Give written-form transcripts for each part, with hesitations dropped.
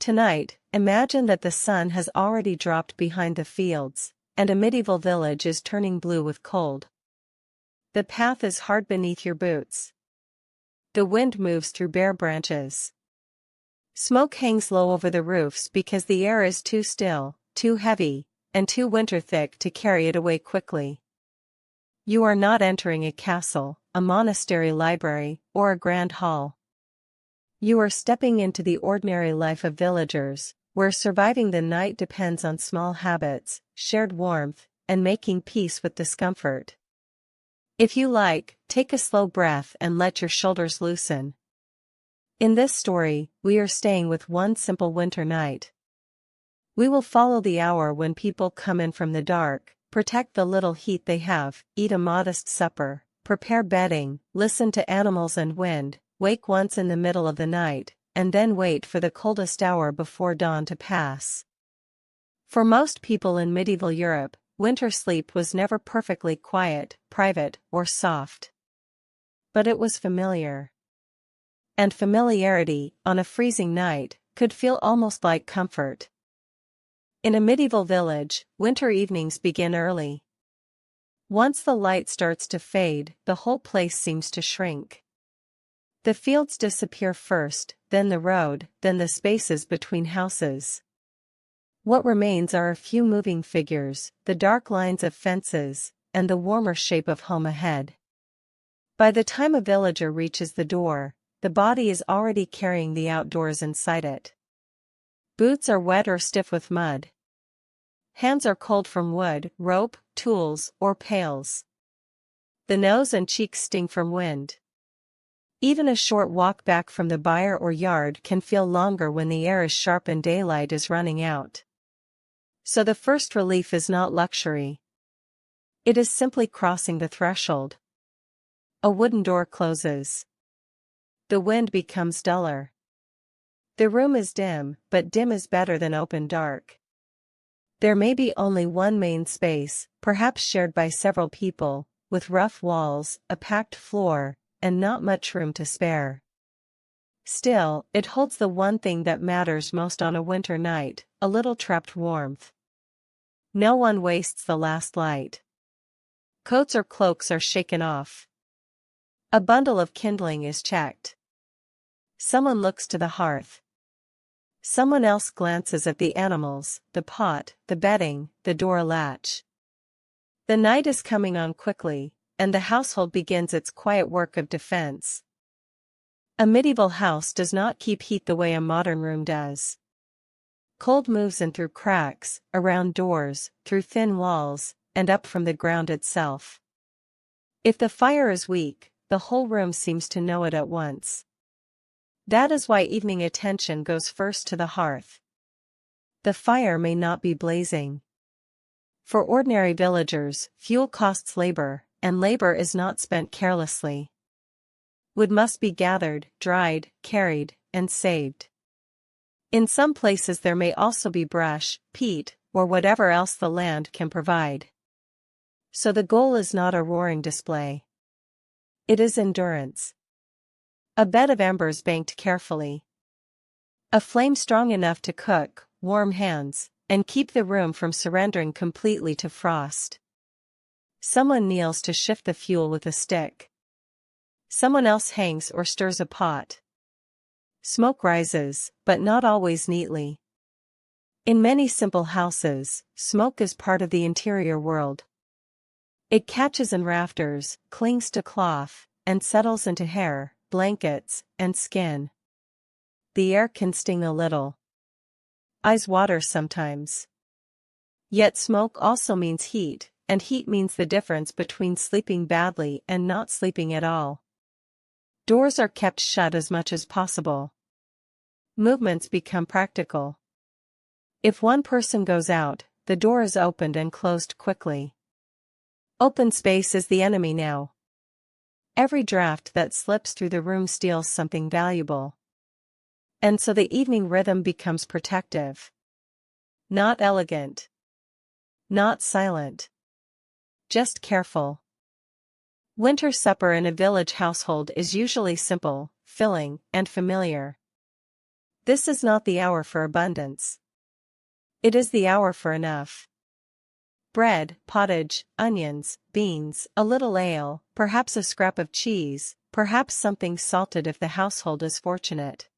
Tonight, imagine that the sun has already dropped behind the fields, and a medieval village is turning blue with cold. The path is hard beneath your boots. The wind moves through bare branches. Smoke hangs low over the roofs because the air is too still, too heavy, and too winter-thick to carry it away quickly. You are not entering a castle, a monastery library, or a grand hall. You are stepping into the ordinary life of villagers, where surviving the night depends on small habits, shared warmth, and making peace with discomfort. If you like, take a slow breath and let your shoulders loosen. In this story, we are staying with one simple winter night. We will follow the hour when people come in from the dark, protect the little heat they have, eat a modest supper, prepare bedding, listen to animals and wind, wake once in the middle of the night, and then wait for the coldest hour before dawn to pass. For most people in medieval Europe, winter sleep was never perfectly quiet, private, or soft. But it was familiar. And familiarity, on a freezing night, could feel almost like comfort. In a medieval village, winter evenings begin early. Once the light starts to fade, the whole place seems to shrink. The fields disappear first, then the road, then the spaces between houses. What remains are a few moving figures, the dark lines of fences, and the warmer shape of home ahead. By the time a villager reaches the door, the body is already carrying the outdoors inside it. Boots are wet or stiff with mud. Hands are cold from wood, rope, tools, or pails. The nose and cheeks sting from wind. Even a short walk back from the byre or yard can feel longer when the air is sharp and daylight is running out. So the first relief is not luxury. It is simply crossing the threshold. A wooden door closes. The wind becomes duller. The room is dim, but dim is better than open dark. There may be only one main space, perhaps shared by several people, with rough walls, a packed floor, and not much room to spare. Still, it holds the one thing that matters most on a winter night, a little trapped warmth. No one wastes the last light. Coats or cloaks are shaken off. A bundle of kindling is checked. Someone looks to the hearth. Someone else glances at the animals, the pot, the bedding, the door latch. The night is coming on quickly, and the household begins its quiet work of defense. A medieval house does not keep heat the way a modern room does. Cold moves in through cracks, around doors, through thin walls, and up from the ground itself. If the fire is weak, the whole room seems to know it at once. That is why evening attention goes first to the hearth. The fire may not be blazing. For ordinary villagers, fuel costs labor, and labor is not spent carelessly. Wood must be gathered, dried, carried, and saved. In some places there may also be brush, peat, or whatever else the land can provide. So the goal is not a roaring display. It is endurance. A bed of embers banked carefully. A flame strong enough to cook, warm hands, and keep the room from surrendering completely to frost. Someone kneels to shift the fuel with a stick. Someone else hangs or stirs a pot. Smoke rises, but not always neatly. In many simple houses, smoke is part of the interior world. It catches in rafters, clings to cloth, and settles into hair, blankets, and skin. The air can sting a little. Eyes water sometimes. Yet smoke also means heat, and heat means the difference between sleeping badly and not sleeping at all. Doors are kept shut as much as possible. Movements become practical. If one person goes out, the door is opened and closed quickly. Open space is the enemy now. Every draft that slips through the room steals something valuable. And so the evening rhythm becomes protective. Not elegant. Not silent. Just careful. Winter supper in a village household is usually simple, filling, and familiar. This is not the hour for abundance. It is the hour for enough. Bread, pottage, onions, beans, a little ale, perhaps a scrap of cheese, perhaps something salted if the household is fortunate.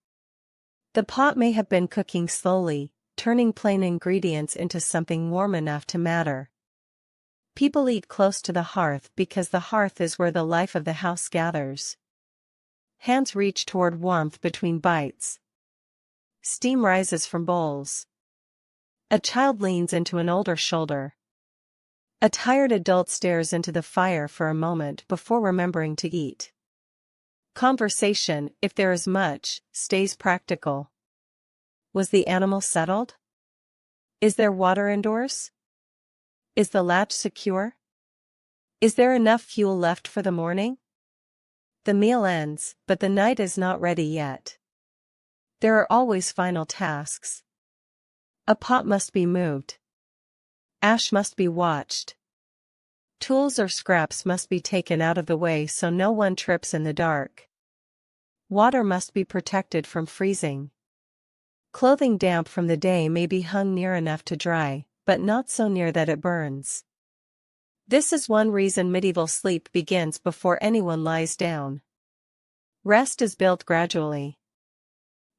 The pot may have been cooking slowly, turning plain ingredients into something warm enough to matter. People eat close to the hearth because the hearth is where the life of the house gathers. Hands reach toward warmth between bites. Steam rises from bowls. A child leans into an older shoulder. A tired adult stares into the fire for a moment before remembering to eat. Conversation, if there is much, stays practical. Was the animal settled? Is there water indoors? Is the latch secure? Is there enough fuel left for the morning? The meal ends, but the night is not ready yet. There are always final tasks. A pot must be moved. Ash must be watched. Tools or scraps must be taken out of the way so no one trips in the dark. Water must be protected from freezing. Clothing damp from the day may be hung near enough to dry, but not so near that it burns. This is one reason medieval sleep begins before anyone lies down. Rest is built gradually.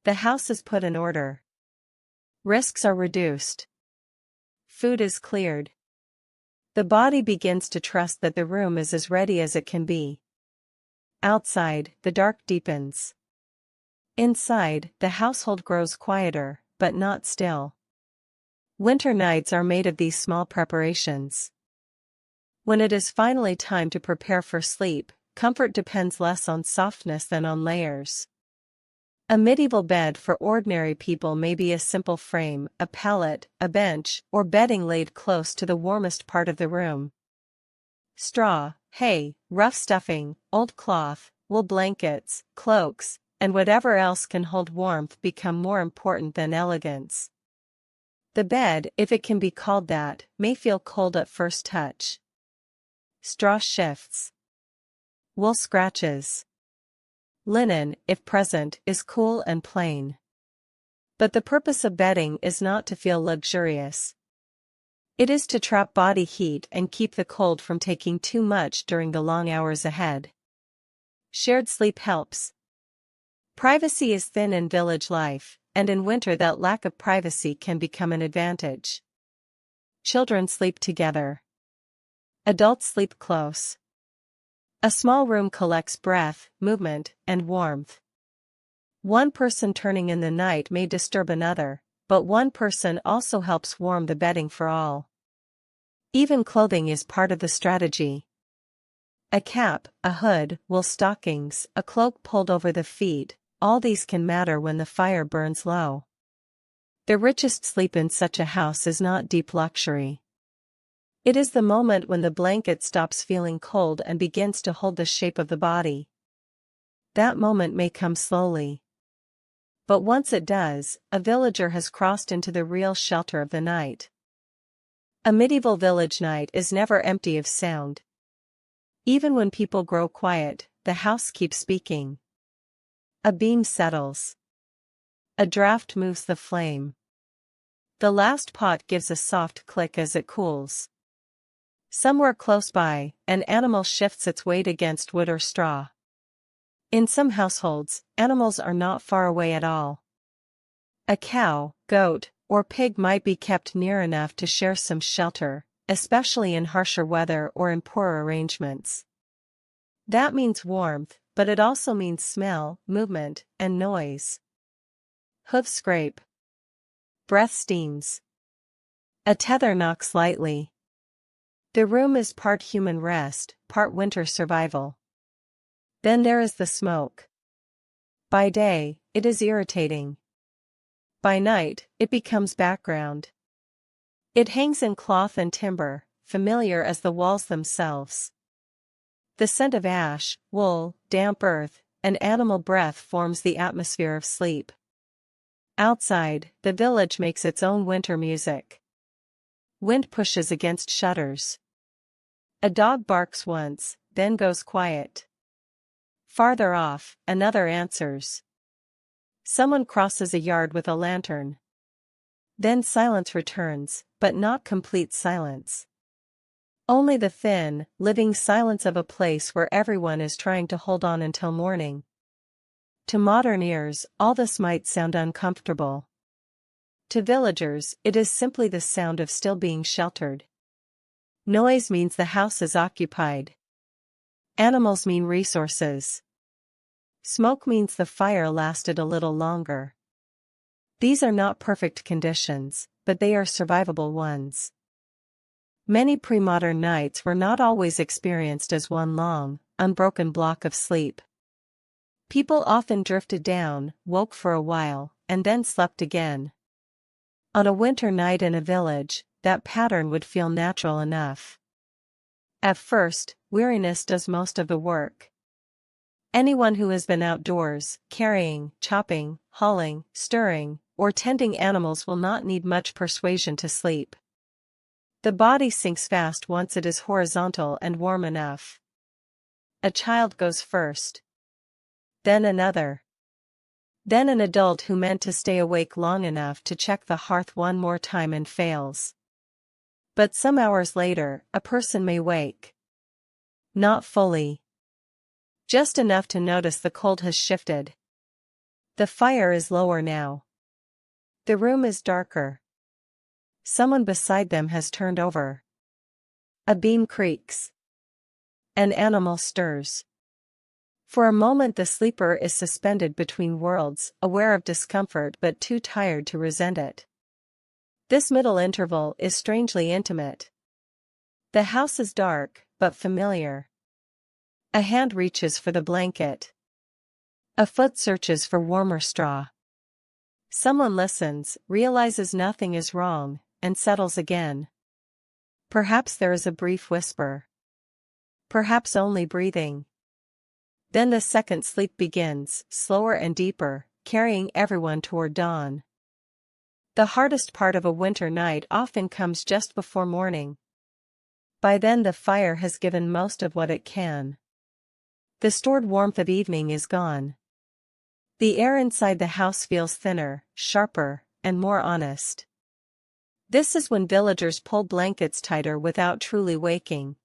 The house is put in order. Risks are reduced. Food is cleared. The body begins to trust that the room is as ready as it can be. Outside, the dark deepens. Inside, the household grows quieter, but not still. Winter nights are made of these small preparations. When it is finally time to prepare for sleep, comfort depends less on softness than on layers. A medieval bed for ordinary people may be a simple frame, a pallet, a bench, or bedding laid close to the warmest part of the room. Straw, hay, rough stuffing, old cloth, wool blankets, cloaks, and whatever else can hold warmth become more important than elegance. The bed, if it can be called that, may feel cold at first touch. Straw shifts. Wool scratches. Linen, if present, is cool and plain. But the purpose of bedding is not to feel luxurious. It is to trap body heat and keep the cold from taking too much during the long hours ahead. Shared sleep helps. Privacy is thin in village life, and in winter that lack of privacy can become an advantage. Children sleep together. Adults sleep close. A small room collects breath, movement, and warmth. One person turning in the night may disturb another, but one person also helps warm the bedding for all. Even clothing is part of the strategy. A cap, a hood, wool stockings, a cloak pulled over the feet, all these can matter when the fire burns low. The richest sleep in such a house is not deep luxury. It is the moment when the blanket stops feeling cold and begins to hold the shape of the body. That moment may come slowly. But once it does, a villager has crossed into the real shelter of the night. A medieval village night is never empty of sound. Even when people grow quiet, the house keeps speaking. A beam settles. A draft moves the flame. The last pot gives a soft click as it cools. Somewhere close by, an animal shifts its weight against wood or straw. In some households, animals are not far away at all. A cow, goat, or pig might be kept near enough to share some shelter, especially in harsher weather or in poorer arrangements. That means warmth, but it also means smell, movement, and noise. Hoof scrape. Breath steams. A tether knocks lightly. The room is part human rest, part winter survival. Then there is the smoke. By day, it is irritating. By night, it becomes background. It hangs in cloth and timber, familiar as the walls themselves. The scent of ash, wool, damp earth, and animal breath forms the atmosphere of sleep. Outside, the village makes its own winter music. Wind pushes against shutters. A dog barks once, then goes quiet. Farther off, another answers. Someone crosses a yard with a lantern. Then silence returns, but not complete silence. Only the thin, living silence of a place where everyone is trying to hold on until morning. To modern ears, all this might sound uncomfortable. To villagers, it is simply the sound of still being sheltered. Noise means the house is occupied. Animals mean resources. Smoke means the fire lasted a little longer. These are not perfect conditions, but they are survivable ones. Many pre-modern nights were not always experienced as one long, unbroken block of sleep. People often drifted down, woke for a while, and then slept again. On a winter night in a village, that pattern would feel natural enough. At first, weariness does most of the work. Anyone who has been outdoors, carrying, chopping, hauling, stirring, or tending animals will not need much persuasion to sleep. The body sinks fast once it is horizontal and warm enough. A child goes first. Then another. Then an adult who meant to stay awake long enough to check the hearth one more time and fails. But some hours later, a person may wake. Not fully. Just enough to notice the cold has shifted. The fire is lower now. The room is darker. Someone beside them has turned over. A beam creaks. An animal stirs. For a moment the sleeper is suspended between worlds, aware of discomfort but too tired to resent it. This middle interval is strangely intimate. The house is dark, but familiar. A hand reaches for the blanket. A foot searches for warmer straw. Someone listens, realizes nothing is wrong, and settles again. Perhaps there is a brief whisper. Perhaps only breathing. Then the second sleep begins, slower and deeper, carrying everyone toward dawn. The hardest part of a winter night often comes just before morning. By then the fire has given most of what it can. The stored warmth of evening is gone. The air inside the house feels thinner, sharper, and more honest. This is when villagers pull blankets tighter without truly waking.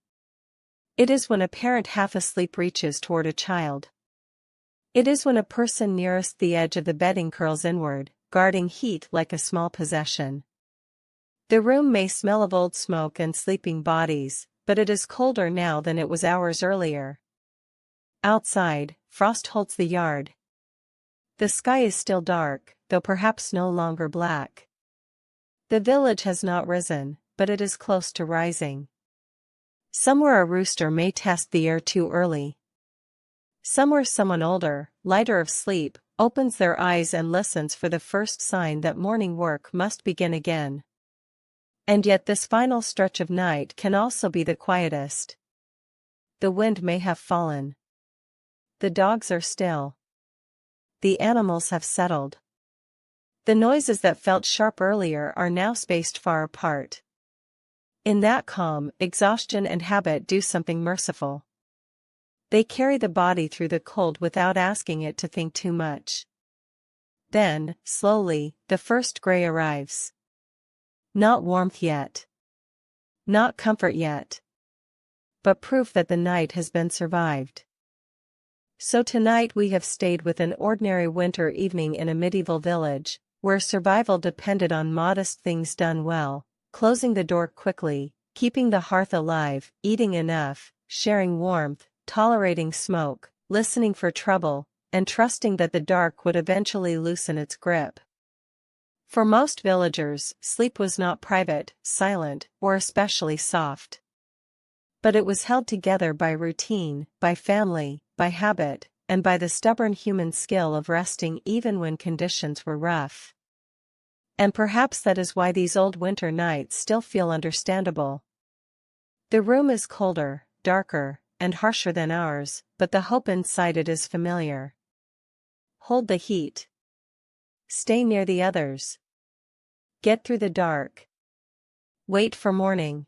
It is when a parent half asleep reaches toward a child. It is when a person nearest the edge of the bedding curls inward, guarding heat like a small possession. The room may smell of old smoke and sleeping bodies, but it is colder now than it was hours earlier. Outside, frost holds the yard. The sky is still dark, though perhaps no longer black. The village has not risen, but it is close to rising. Somewhere a rooster may test the air too early. Somewhere someone older, lighter of sleep, opens their eyes and listens for the first sign that morning work must begin again. And yet this final stretch of night can also be the quietest. The wind may have fallen. The dogs are still. The animals have settled. The noises that felt sharp earlier are now spaced far apart. In that calm, exhaustion and habit do something merciful. They carry the body through the cold without asking it to think too much. Then, slowly, the first gray arrives. Not warmth yet. Not comfort yet. But proof that the night has been survived. So tonight we have stayed with an ordinary winter evening in a medieval village, where survival depended on modest things done well, closing the door quickly, keeping the hearth alive, eating enough, sharing warmth, tolerating smoke, listening for trouble, and trusting that the dark would eventually loosen its grip. For most villagers, sleep was not private, silent, or especially soft. But it was held together by routine, by family, by habit, and by the stubborn human skill of resting even when conditions were rough. And perhaps that is why these old winter nights still feel understandable. The room is colder, darker, and harsher than ours, but the hope inside it is familiar. Hold the heat. Stay near the others. Get through the dark. Wait for morning.